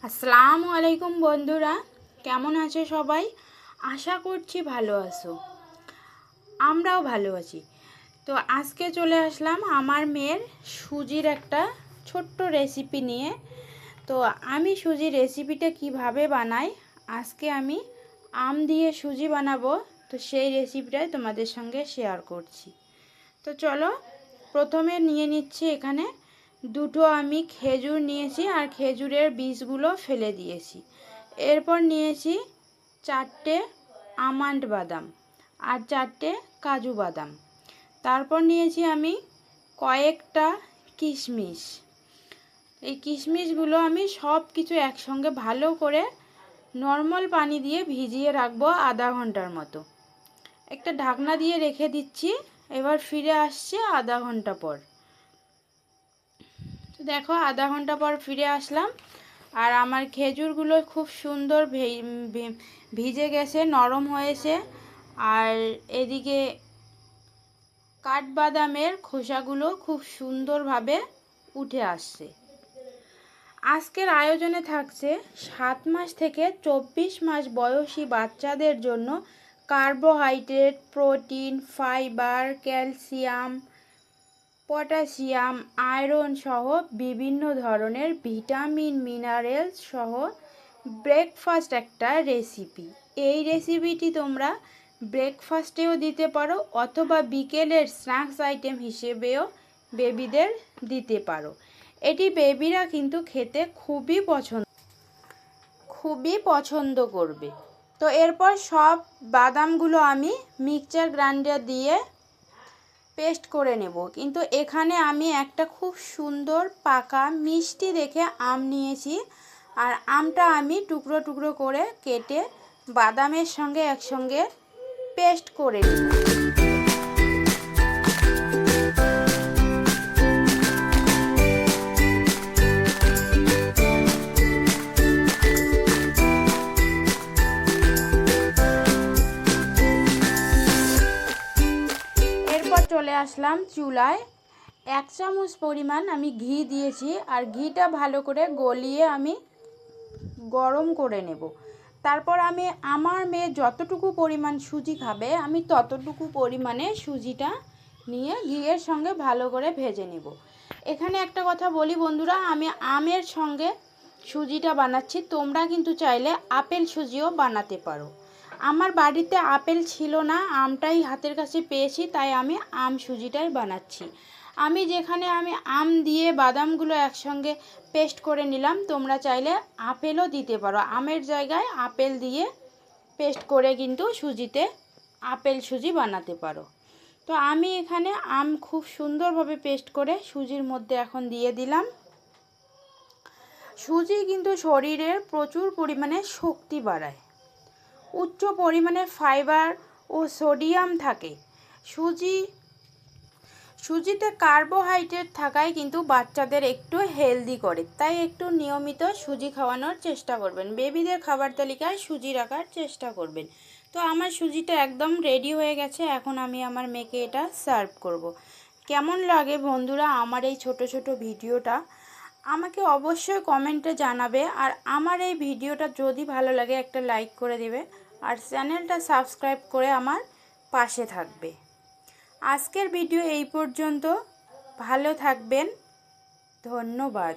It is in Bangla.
আসসালামু আলাইকুম বন্ধুরা, কেমন আছো সবাই? আশা করছি ভালো আছো। আমরাও ভালো আছি। তো আজকে চলে আসলাম আমার মেয়ের সুজির একটা ছোট্ট রেসিপি নিয়ে। তো আমি সুজির রেসিপিটা কিভাবে বানাই, আজকে আমি আম দিয়ে সুজি বানাবো। তো সেই রেসিপিটাই তোমাদের সঙ্গে শেয়ার করছি। তো চলো, প্রথমে নিয়ে নিচ্ছি এখানে দুটো আমি খেজুর নিয়েছি আর খেজুরের বীজগুলো ফেলে দিয়েছি। এরপর নিয়েছি 4টে আমন্ড বাদাম আর 4টে কাজু বাদাম। তারপর নিয়েছি আমি কয়েকটা কিশমিশ। এই কিশমিশগুলো আমি সব কিছু একসঙ্গে ভালো করে নর্মাল পানি দিয়ে ভিজিয়ে রাখবো আধা ঘন্টার মতো। একটা ঢাকনা দিয়ে রেখে দিচ্ছি। এবার ফিরে আসছি আধা ঘন্টা পর। দেখো, আধা ঘন্টা পর ফিরে আসলাম আর আমার খেজুরগুলো খুব সুন্দর ভিজে গেছে, নরম হয়েছে। আর এদিকে কাঠবাদামের খোসাগুলো খুব সুন্দরভাবে উঠে আসছে। আজকের আয়োজনে থাকছে 7 মাস থেকে 24 মাস বয়সী বাচ্চাদের জন্য carbohydrate, protein, fibre, calcium, potassium, iron সহ বিভিন্ন ধরনের ভিটামিন, মিনারেলস সহ ব্রেকফাস্ট একটা রেসিপি। এই রেসিপিটি তোমরা ব্রেকফাস্টেও দিতে পারো অথবা বিকেলের স্ন্যাক্স আইটেম হিসেবেও বেবিদের দিতে পারো। এটি বেবিরা কিন্তু খেতে খুবই পছন্দ করবে। তো এরপর সব বাদামগুলো আমি মিক্সচার গ্রাইন্ডার দিয়ে পেস্ট করে নেব। কিন্তু এখানে আমি একটা খুব সুন্দর পাকা মিষ্টি দেখে আম নিয়েছি আর আমটা আমি টুকরো টুকরো করে কেটে বাদামের সঙ্গে একসঙ্গে পেস্ট করে নেব। চলে আসলাম চুলায়। 1 চামচ পরিমাণ আমি ঘি দিয়েছি আর ঘিটা ভালো করে গলিয়ে আমি গরম করে নেব। তারপর আমি আমার মেয়ে যতটুকু পরিমাণ সুজি খাবে আমি ততটুকু পরিমাণে সুজিটা নিয়ে ঘিয়ের সঙ্গে ভালো করে ভেজে নেব। এখানে একটা কথা বলি বন্ধুরা, আমি আমের সঙ্গে সুজিটা বানাচ্ছি, তোমরা কিন্তু চাইলে আপেল সুজিও বানাতে পারো। আমার বাড়িতে আপেল ছিল না, আমটাই হাতের কাছে পেয়েছি, তাই আমি আম সুজিটাই বানাচ্ছি। আমি আম দিয়ে বাদামগুলো একসঙ্গে পেস্ট করে নিলাম, তোমরা চাইলে আপেলও দিতে পারো। আমের জায়গায় আপেল দিয়ে পেস্ট করে কিন্তু সুজিতে আপেল সুজি বানাতে পারো। তো আমি এখানে আম খুব সুন্দরভাবে পেস্ট করে সুজির মধ্যে এখন দিয়ে দিলাম। সুজি কিন্তু শরীরের প্রচুর পরিমাণে শক্তি বাড়ায়, উচ্চ পরিমাণে ফাইবার ও সোডিয়াম থাকে। সুজিতে কার্বোহাইড্রেট থাকায় কিন্তু বাচ্চাদের একটু হেলদি করে, তাই একটু নিয়মিত সুজি খাওয়ানোর চেষ্টা করবেন। বেবিদের খাবার তালিকায় সুজি রাখার চেষ্টা করবেন। তো আমার সুজিটা একদম রেডি হয়ে গেছে, এখন আমি আমার মেয়েকে এটা সার্ভ করব। কেমন লাগে বন্ধুরা আমার এই ছোট ছোট ভিডিওটা, আমাকে অবশ্যই কমেন্টে জানাবে। আর আমার এই ভিডিওটা যদি ভালো লাগে একটা লাইক করে দেবে আর চ্যানেলটা সাবস্ক্রাইব করে আমার পাশে থাকবে। আজকের ভিডিও এই পর্যন্ত, ভালো থাকবেন, ধন্যবাদ।